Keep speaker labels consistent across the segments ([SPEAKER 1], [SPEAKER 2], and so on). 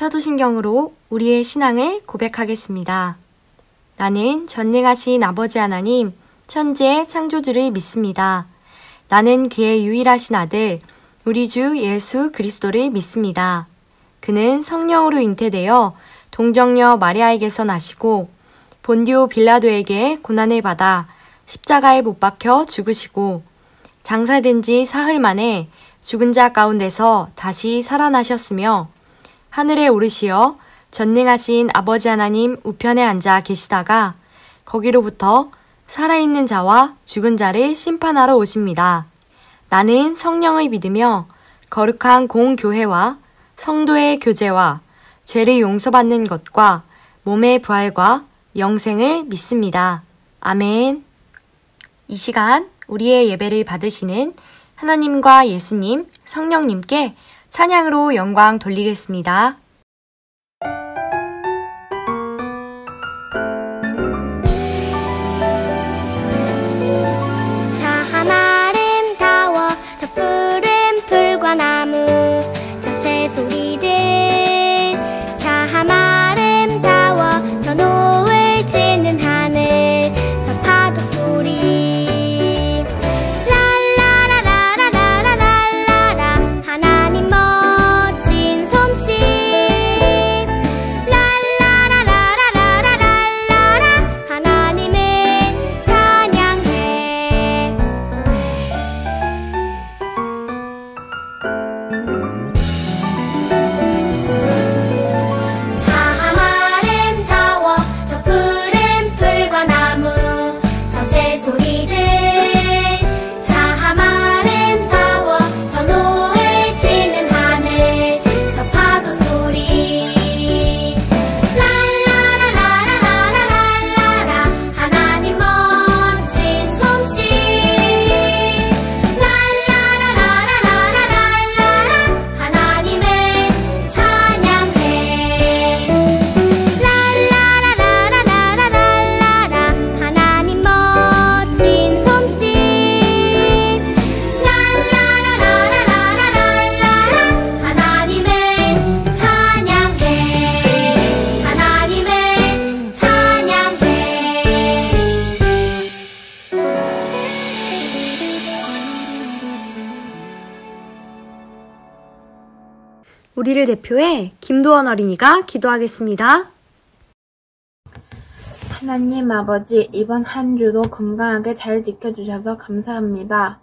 [SPEAKER 1] 사도신경으로 우리의 신앙을 고백하겠습니다. 나는 전능하신 아버지 하나님, 천지의 창조주를 믿습니다. 나는 그의 유일하신 아들, 우리 주 예수 그리스도를 믿습니다. 그는 성령으로 잉태되어 동정녀 마리아에게서 나시고 본디오 빌라도에게 고난을 받아 십자가에 못 박혀 죽으시고 장사된 지 사흘 만에 죽은 자 가운데서 다시 살아나셨으며 하늘에 오르시어 전능하신 아버지 하나님 우편에 앉아 계시다가 거기로부터 살아있는 자와 죽은 자를 심판하러 오십니다. 나는 성령을 믿으며 거룩한 공교회와 성도의 교제와 죄를 용서받는 것과 몸의 부활과 영생을 믿습니다. 아멘. 이 시간 우리의 예배를 받으시는 하나님과 예수님, 성령님께 찬양으로 영광 돌리겠습니다.
[SPEAKER 2] 참 아름다워 저 푸른 풀과 나무 저 새소리들 참 아름다워 저 노을 지는 하늘 저 파도 소리 랄라라라라라라라라 하나님 멋진 솜씨 랄라라라라라라라라 하나님을 찬양해 참 아름다워 저 푸른 풀과 나무 저 새소리들 참 아름다워 저 노을 지는 하늘 저 파도 소리 랄라라라라라라라라 하나님 멋진 솜씨 랄라라라라라라라라 하나님을 찬양해 랄라라라라라라라라 하나님 멋진 솜씨 랄라라라라라라라라 하나님을 찬양해 하나님을 찬양해
[SPEAKER 1] 우리를 대표해 김도원 어린이가 기도하겠습니다.
[SPEAKER 3] 하나님 아버지, 이번 한 주도 건강하게 잘 지켜주셔서 감사합니다.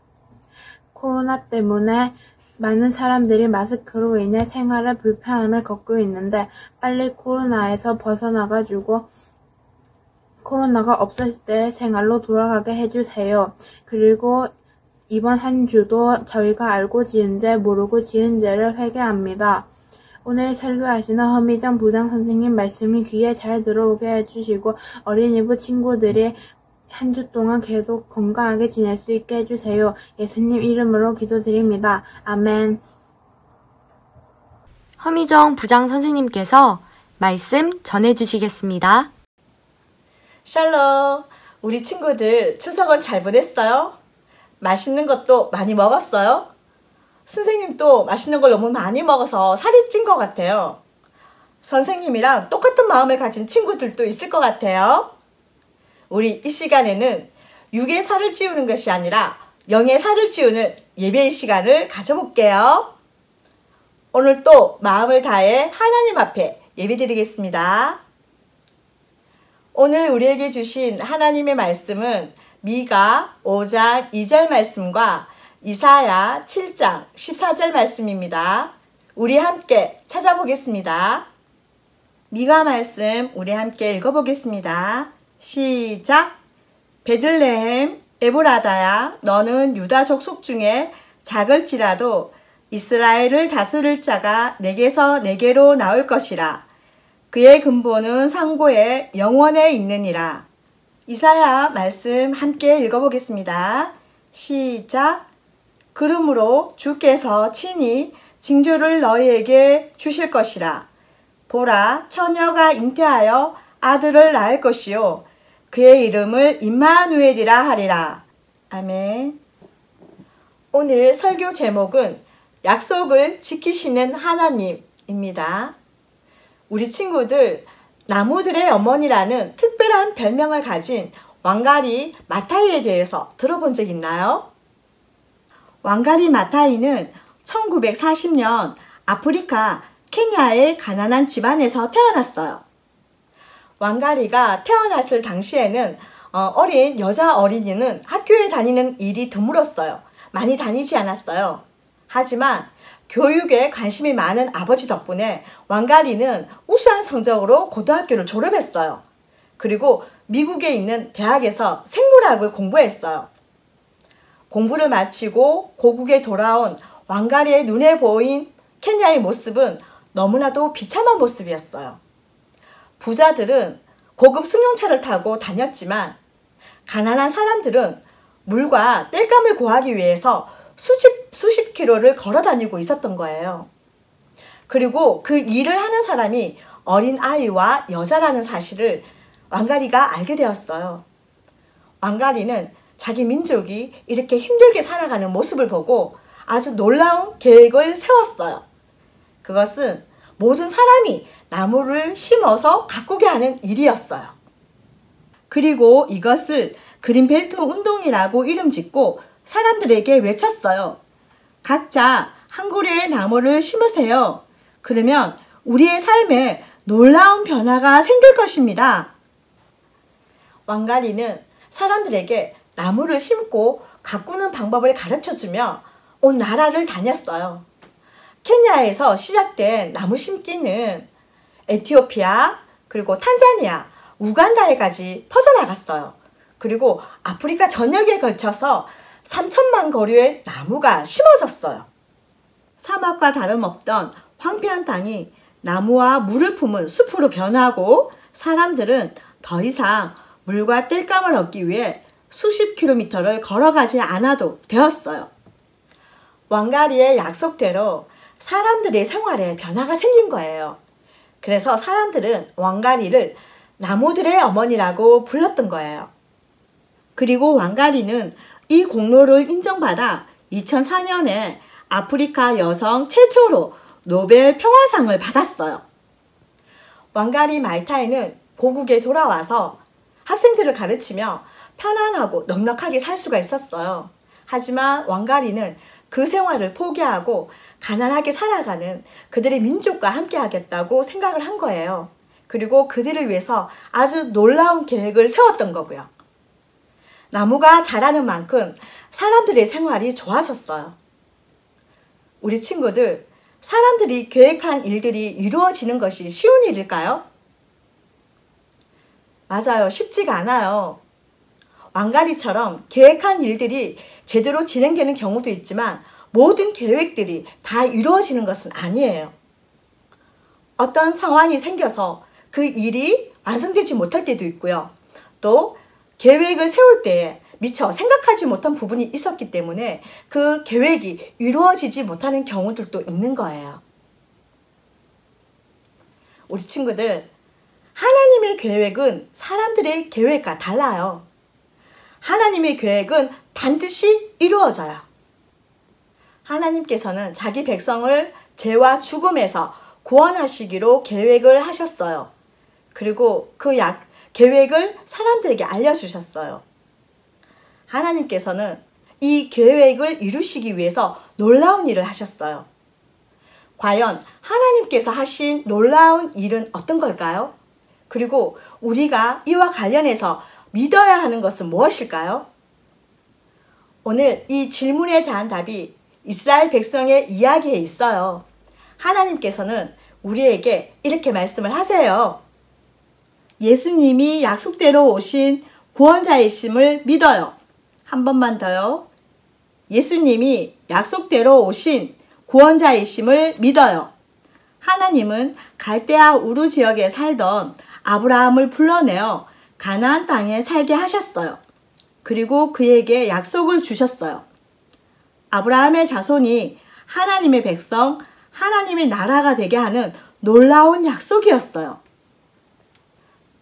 [SPEAKER 3] 코로나 때문에 많은 사람들이 마스크로 인해 생활에 불편함을 겪고 있는데 빨리 코로나에서 벗어나가지고 코로나가 없을 때의 생활로 돌아가게 해주세요. 그리고 이번 한 주도 저희가 알고 지은 죄, 모르고 지은 죄를 회개합니다. 오늘 설교하시는 허미정 부장 선생님 말씀이 귀에 잘 들어오게 해주시고 어린이부 친구들이 한 주 동안 계속 건강하게 지낼 수 있게 해주세요. 예수님 이름으로 기도드립니다. 아멘.
[SPEAKER 1] 허미정 부장 선생님께서 말씀 전해주시겠습니다.
[SPEAKER 4] 샬롬, 우리 친구들 추석은 잘 보냈어요? 맛있는 것도 많이 먹었어요? 선생님도 맛있는 걸 너무 많이 먹어서 살이 찐 것 같아요. 선생님이랑 똑같은 마음을 가진 친구들도 있을 것 같아요. 우리 이 시간에는 육의 살을 찌우는 것이 아니라 영의 살을 찌우는 예배의 시간을 가져볼게요. 오늘 또 마음을 다해 하나님 앞에 예배드리겠습니다. 오늘 우리에게 주신 하나님의 말씀은 미가 5장 2절 말씀과 이사야 7장 14절 말씀입니다. 우리 함께 찾아보겠습니다. 미가 말씀 우리 함께 읽어보겠습니다. 시작! 베들레헴 에브라다야, 너는 유다 족속 중에 작을지라도 이스라엘을 다스릴 자가 내게서 내게로 나올 것이라. 그의 근본은 상고의 영원에 있느니라. 이사야 말씀 함께 읽어보겠습니다. 시작! 그러므로 주께서 친히 징조를 너희에게 주실 것이라. 보라, 처녀가 잉태하여 아들을 낳을 것이요 그의 이름을 임마누엘이라 하리라. 아멘. 오늘 설교 제목은 약속을 지키시는 하나님입니다. 우리 친구들, 나무들의 어머니라는 특별한 별명을 가진 왕가리 마타이에 대해서 들어본 적 있나요? 왕가리 마타이는 1940년 아프리카 케냐의 가난한 집안에서 태어났어요. 왕가리가 태어났을 당시에는 어린 여자 어린이는 학교에 다니는 일이 드물었어요. 많이 다니지 않았어요. 하지만 교육에 관심이 많은 아버지 덕분에 왕가리는 우수한 성적으로 고등학교를 졸업했어요. 그리고 미국에 있는 대학에서 생물학을 공부했어요. 공부를 마치고 고국에 돌아온 왕가리의 눈에 보인 케냐의 모습은 너무나도 비참한 모습이었어요. 부자들은 고급 승용차를 타고 다녔지만 가난한 사람들은 물과 땔감을 구하기 위해서 수십 킬로를 걸어 다니고 있었던 거예요. 그리고 그 일을 하는 사람이 어린 아이와 여자라는 사실을 왕가리가 알게 되었어요. 왕가리는 자기 민족이 이렇게 힘들게 살아가는 모습을 보고 아주 놀라운 계획을 세웠어요. 그것은 모든 사람이 나무를 심어서 가꾸게 하는 일이었어요. 그리고 이것을 그린벨트 운동이라고 이름 짓고 사람들에게 외쳤어요. 각자 한 그루의 나무를 심으세요. 그러면 우리의 삶에 놀라운 변화가 생길 것입니다. 왕가리는 사람들에게 나무를 심고 가꾸는 방법을 가르쳐주며 온 나라를 다녔어요. 케냐에서 시작된 나무 심기는 에티오피아, 그리고 탄자니아, 우간다에까지 퍼져나갔어요. 그리고 아프리카 전역에 걸쳐서 3천만 그루의 나무가 심어졌어요. 사막과 다름없던 황폐한 땅이 나무와 물을 품은 숲으로 변하고 사람들은 더 이상 물과 땔감을 얻기 위해 수십 킬로미터를 걸어가지 않아도 되었어요. 왕가리의 약속대로 사람들의 생활에 변화가 생긴 거예요. 그래서 사람들은 왕가리를 나무들의 어머니라고 불렀던 거예요. 그리고 왕가리는 이 공로를 인정받아 2004년에 아프리카 여성 최초로 노벨 평화상을 받았어요. 왕가리 마이타이는 고국에 돌아와서 학생들을 가르치며 편안하고 넉넉하게 살 수가 있었어요. 하지만 왕가리는 그 생활을 포기하고 가난하게 살아가는 그들의 민족과 함께 하겠다고 생각을 한 거예요. 그리고 그들을 위해서 아주 놀라운 계획을 세웠던 거고요. 나무가 자라는 만큼 사람들의 생활이 좋아졌어요. 우리 친구들, 사람들이 계획한 일들이 이루어지는 것이 쉬운 일일까요? 맞아요. 쉽지가 않아요. 왕가리처럼 계획한 일들이 제대로 진행되는 경우도 있지만 모든 계획들이 다 이루어지는 것은 아니에요. 어떤 상황이 생겨서 그 일이 완성되지 못할 때도 있고요. 또 계획을 세울 때에 미처 생각하지 못한 부분이 있었기 때문에 그 계획이 이루어지지 못하는 경우들도 있는 거예요. 우리 친구들, 하나님의 계획은 사람들의 계획과 달라요. 하나님의 계획은 반드시 이루어져요. 하나님께서는 자기 백성을 죄와 죽음에서 구원하시기로 계획을 하셨어요. 그리고 그 계획을 사람들에게 알려주셨어요. 하나님께서는 이 계획을 이루시기 위해서 놀라운 일을 하셨어요. 과연 하나님께서 하신 놀라운 일은 어떤 걸까요? 그리고 우리가 이와 관련해서 믿어야 하는 것은 무엇일까요? 오늘 이 질문에 대한 답이 이스라엘 백성의 이야기에 있어요. 하나님께서는 우리에게 이렇게 말씀을 하세요. 예수님이 약속대로 오신 구원자이심을 믿어요. 한 번만 더요. 예수님이 약속대로 오신 구원자이심을 믿어요. 하나님은 갈대아 우르 지역에 살던 아브라함을 불러내어 가나안 땅에 살게 하셨어요. 그리고 그에게 약속을 주셨어요. 아브라함의 자손이 하나님의 백성, 하나님의 나라가 되게 하는 놀라운 약속이었어요.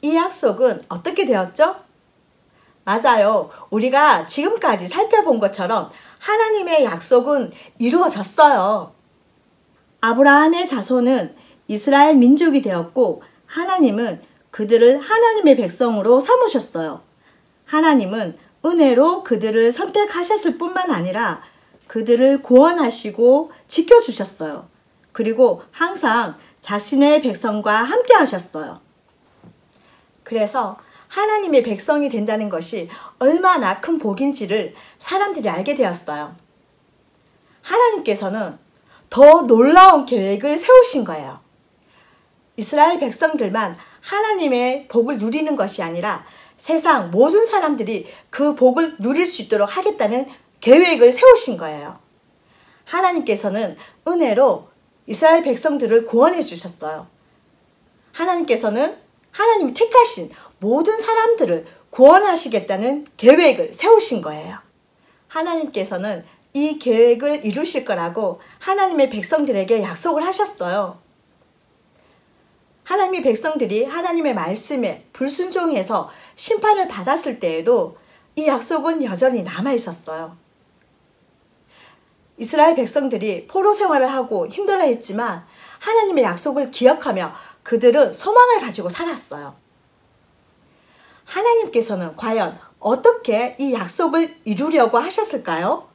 [SPEAKER 4] 이 약속은 어떻게 되었죠? 맞아요. 우리가 지금까지 살펴본 것처럼 하나님의 약속은 이루어졌어요. 아브라함의 자손은 이스라엘 민족이 되었고 하나님은 그들을 하나님의 백성으로 삼으셨어요. 하나님은 은혜로 그들을 선택하셨을 뿐만 아니라 그들을 구원하시고 지켜주셨어요. 그리고 항상 자신의 백성과 함께 하셨어요. 그래서 하나님의 백성이 된다는 것이 얼마나 큰 복인지를 사람들이 알게 되었어요. 하나님께서는 더 놀라운 계획을 세우신 거예요. 이스라엘 백성들만 하나님의 복을 누리는 것이 아니라 세상 모든 사람들이 그 복을 누릴 수 있도록 하겠다는 계획을 세우신 거예요. 하나님께서는 은혜로 이스라엘 백성들을 구원해 주셨어요. 하나님께서는 하나님이 택하신 모든 사람들을 구원하시겠다는 계획을 세우신 거예요. 하나님께서는 이 계획을 이루실 거라고 하나님의 백성들에게 약속을 하셨어요. 하나님의 백성들이 하나님의 말씀에 불순종해서 심판을 받았을 때에도 이 약속은 여전히 남아 있었어요. 이스라엘 백성들이 포로 생활을 하고 힘들어했지만 하나님의 약속을 기억하며 그들은 소망을 가지고 살았어요. 하나님께서는 과연 어떻게 이 약속을 이루려고 하셨을까요?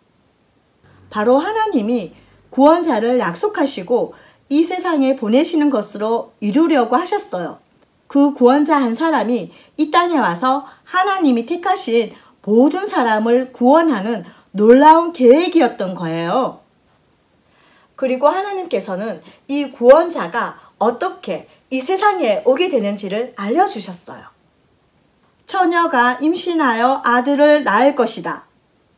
[SPEAKER 4] 바로 하나님이 구원자를 약속하시고 이 세상에 보내시는 것으로 이루려고 하셨어요. 그 구원자 한 사람이 이 땅에 와서 하나님이 택하신 모든 사람을 구원하는 놀라운 계획이었던 거예요. 그리고 하나님께서는 이 구원자가 어떻게 이 세상에 오게 되는지를 알려주셨어요. 처녀가 임신하여 아들을 낳을 것이다.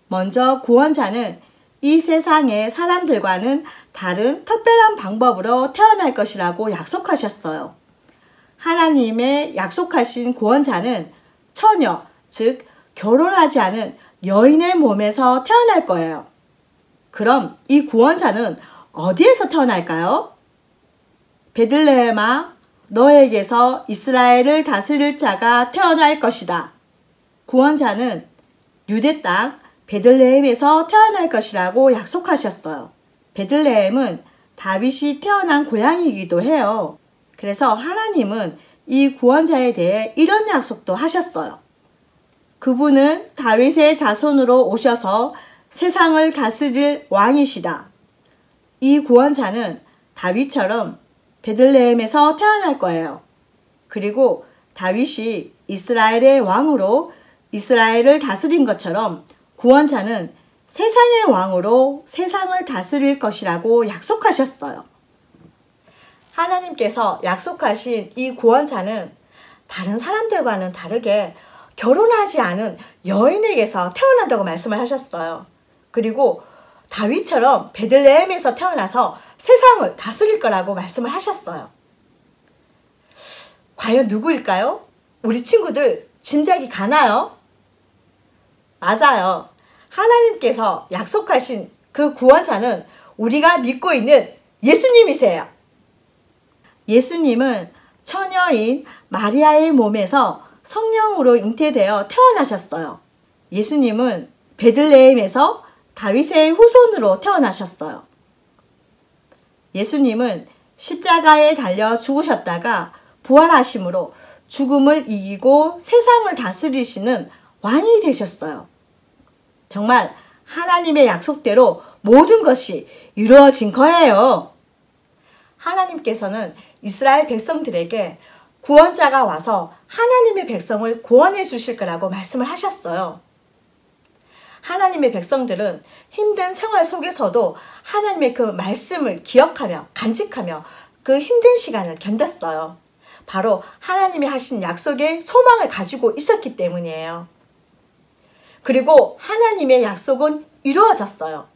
[SPEAKER 4] 먼저 구원자는 이 세상의 사람들과는 다른 특별한 방법으로 태어날 것이라고 약속하셨어요. 하나님의 약속하신 구원자는 처녀, 즉 결혼하지 않은 여인의 몸에서 태어날 거예요. 그럼 이 구원자는 어디에서 태어날까요? 베들레헴아, 너에게서 이스라엘을 다스릴 자가 태어날 것이다. 구원자는 유대 땅 베들레헴에서 태어날 것이라고 약속하셨어요. 베들레헴은 다윗이 태어난 고향이기도 해요. 그래서 하나님은 이 구원자에 대해 이런 약속도 하셨어요. 그분은 다윗의 자손으로 오셔서 세상을 다스릴 왕이시다. 이 구원자는 다윗처럼 베들레헴에서 태어날 거예요. 그리고 다윗이 이스라엘의 왕으로 이스라엘을 다스린 것처럼 구원자는 세상의 왕으로 세상을 다스릴 것이라고 약속하셨어요. 하나님께서 약속하신 이 구원자는 다른 사람들과는 다르게 결혼하지 않은 여인에게서 태어난다고 말씀을 하셨어요. 그리고 다윗처럼 베들레헴에서 태어나서 세상을 다스릴 거라고 말씀을 하셨어요. 과연 누구일까요? 우리 친구들 짐작이 가나요? 맞아요. 하나님께서 약속하신 그 구원자는 우리가 믿고 있는 예수님이세요. 예수님은 처녀인 마리아의 몸에서 성령으로 잉태되어 태어나셨어요. 예수님은 베들레헴에서 다윗의 후손으로 태어나셨어요. 예수님은 십자가에 달려 죽으셨다가 부활하심으로 죽음을 이기고 세상을 다스리시는 왕이 되셨어요. 정말 하나님의 약속대로 모든 것이 이루어진 거예요. 하나님께서는 이스라엘 백성들에게 구원자가 와서 하나님의 백성을 구원해 주실 거라고 말씀을 하셨어요. 하나님의 백성들은 힘든 생활 속에서도 하나님의 그 말씀을 기억하며 간직하며 그 힘든 시간을 견뎠어요. 바로 하나님이 하신 약속에 소망을 가지고 있었기 때문이에요. 그리고 하나님의 약속은 이루어졌어요.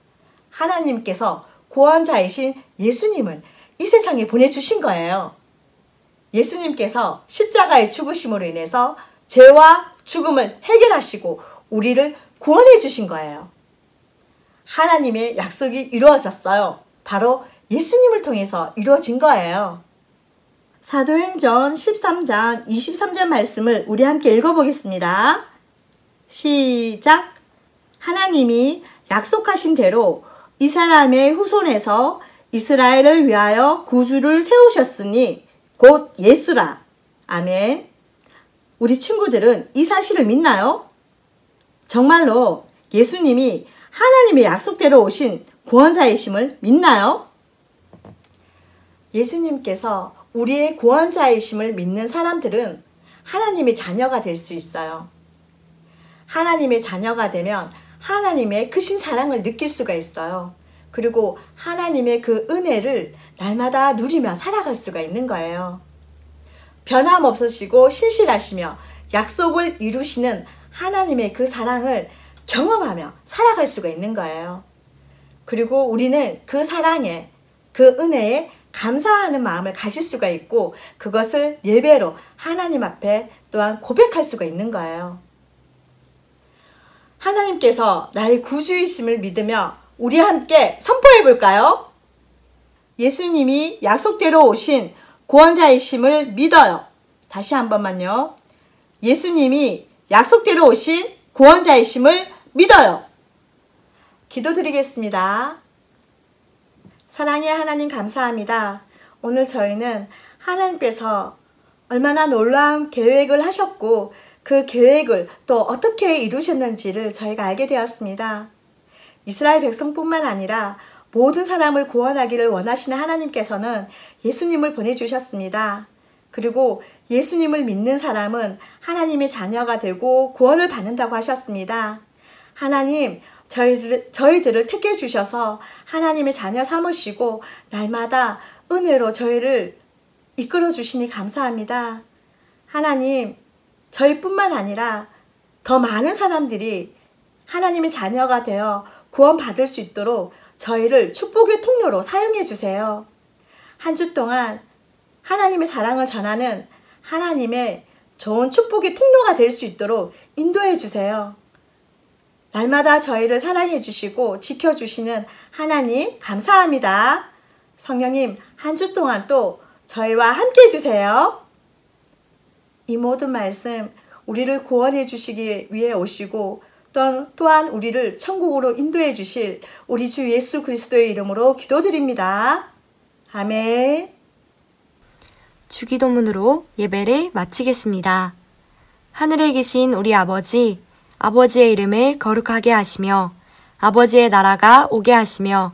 [SPEAKER 4] 하나님께서 구원자이신 예수님을 이 세상에 보내주신 거예요. 예수님께서 십자가의 죽으심으로 인해서 죄와 죽음을 해결하시고 우리를 구원해 주신 거예요. 하나님의 약속이 이루어졌어요. 바로 예수님을 통해서 이루어진 거예요. 사도행전 13장 23절 말씀을 우리 함께 읽어보겠습니다. 시작! 하나님이 약속하신 대로 이 사람의 후손에서 이스라엘을 위하여 구주를 세우셨으니 곧 예수라. 아멘. 우리 친구들은 이 사실을 믿나요? 정말로 예수님이 하나님의 약속대로 오신 구원자이심을 믿나요? 예수님께서 우리의 구원자이심을 믿는 사람들은 하나님의 자녀가 될 수 있어요. 하나님의 자녀가 되면 하나님의 크신 사랑을 느낄 수가 있어요. 그리고 하나님의 그 은혜를 날마다 누리며 살아갈 수가 있는 거예요. 변함없으시고 신실하시며 약속을 이루시는 하나님의 그 사랑을 경험하며 살아갈 수가 있는 거예요. 그리고 우리는 그 사랑에, 그 은혜에 감사하는 마음을 가질 수가 있고 그것을 예배로 하나님 앞에 또한 고백할 수가 있는 거예요. 하나님께서 나의 구주이심을 믿으며 우리 함께 선포해 볼까요? 예수님이 약속대로 오신 구원자이심을 믿어요. 다시 한 번만요. 예수님이 약속대로 오신 구원자이심을 믿어요. 기도드리겠습니다. 사랑의 하나님 감사합니다. 오늘 저희는 하나님께서 얼마나 놀라운 계획을 하셨고 그 계획을 또 어떻게 이루셨는지를 저희가 알게 되었습니다. 이스라엘 백성뿐만 아니라 모든 사람을 구원하기를 원하시는 하나님께서는 예수님을 보내주셨습니다. 그리고 예수님을 믿는 사람은 하나님의 자녀가 되고 구원을 받는다고 하셨습니다. 하나님, 저희들을 택해 주셔서 하나님의 자녀 삼으시고 날마다 은혜로 저희를 이끌어 주시니 감사합니다. 하나님, 저희뿐만 아니라 더 많은 사람들이 하나님의 자녀가 되어 구원받을 수 있도록 저희를 축복의 통로로 사용해 주세요. 한 주 동안 하나님의 사랑을 전하는 하나님의 좋은 축복의 통로가 될 수 있도록 인도해 주세요. 날마다 저희를 사랑해 주시고 지켜주시는 하나님 감사합니다. 성령님, 한 주 동안 또 저희와 함께 해주세요. 이 모든 말씀 우리를 구원해 주시기 위해 오시고 또한 우리를 천국으로 인도해 주실 우리 주 예수 그리스도의 이름으로 기도드립니다. 아멘.
[SPEAKER 1] 주기도문으로 예배를 마치겠습니다. 하늘에 계신 우리 아버지, 아버지의 이름을 거룩하게 하시며 아버지의 나라가 오게 하시며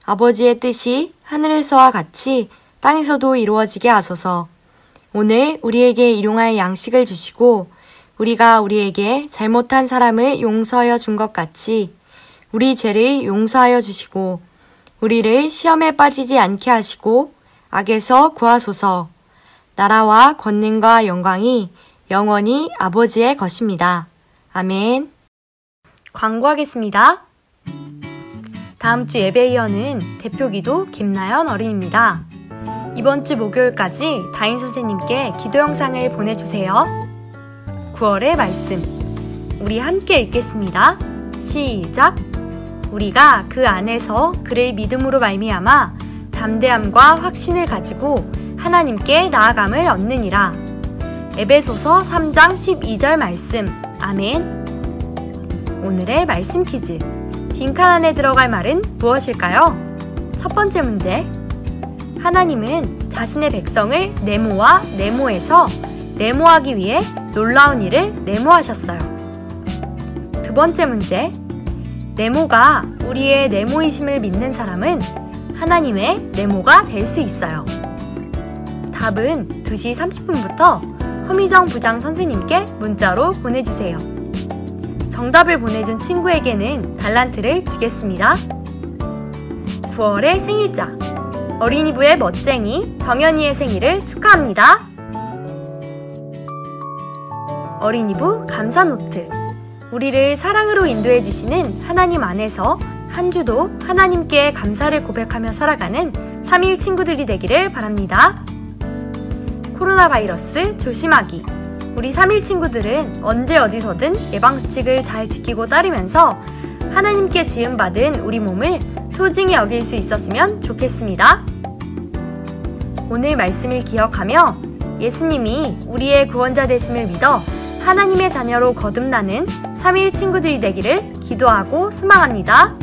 [SPEAKER 1] 아버지의 뜻이 하늘에서와 같이 땅에서도 이루어지게 하소서. 오늘 우리에게 일용할 양식을 주시고 우리가 우리에게 잘못한 사람을 용서하여 준 것 같이 우리 죄를 용서하여 주시고 우리를 시험에 빠지지 않게 하시고 악에서 구하소서. 나라와 권능과 영광이 영원히 아버지의 것입니다. 아멘. 광고하겠습니다. 다음 주 예배이어는 대표기도 김나연 어린입니다. 이번 주 목요일까지 다인 선생님께 기도 영상을 보내주세요. 9월의 말씀 우리 함께 읽겠습니다. 시작. 우리가 그 안에서 그의 믿음으로 말미암아 담대함과 확신을 가지고 하나님께 나아감을 얻느니라. 에베소서 3장 12절 말씀. 아멘. 오늘의 말씀 퀴즈. 빈칸 안에 들어갈 말은 무엇일까요? 첫 번째 문제. 하나님은 자신의 백성을 네모와 네모에서 네모하기 위해 놀라운 일을 네모하셨어요. 두 번째 문제. 네모가 우리의 네모이심을 믿는 사람은 하나님의 네모가 될 수 있어요. 답은 2시 30분부터 허미정 부장 선생님께 문자로 보내주세요. 정답을 보내준 친구에게는 달란트를 주겠습니다. 9월의 생일자 어린이부의 멋쟁이 정연이의 생일을 축하합니다. 어린이부 감사노트 우리를 사랑으로 인도해 주시는 하나님 안에서 한 주도 하나님께 감사를 고백하며 살아가는 3일 친구들이 되기를 바랍니다. 코로나 바이러스 조심하기 우리 3일 친구들은 언제 어디서든 예방수칙을 잘 지키고 따르면서 하나님께 지음받은 우리 몸을 소중히 여길 수 있었으면 좋겠습니다. 오늘 말씀을 기억하며 예수님이 우리의 구원자 되심을 믿어 하나님의 자녀로 거듭나는 3일 친구들이 되기를 기도하고 소망합니다.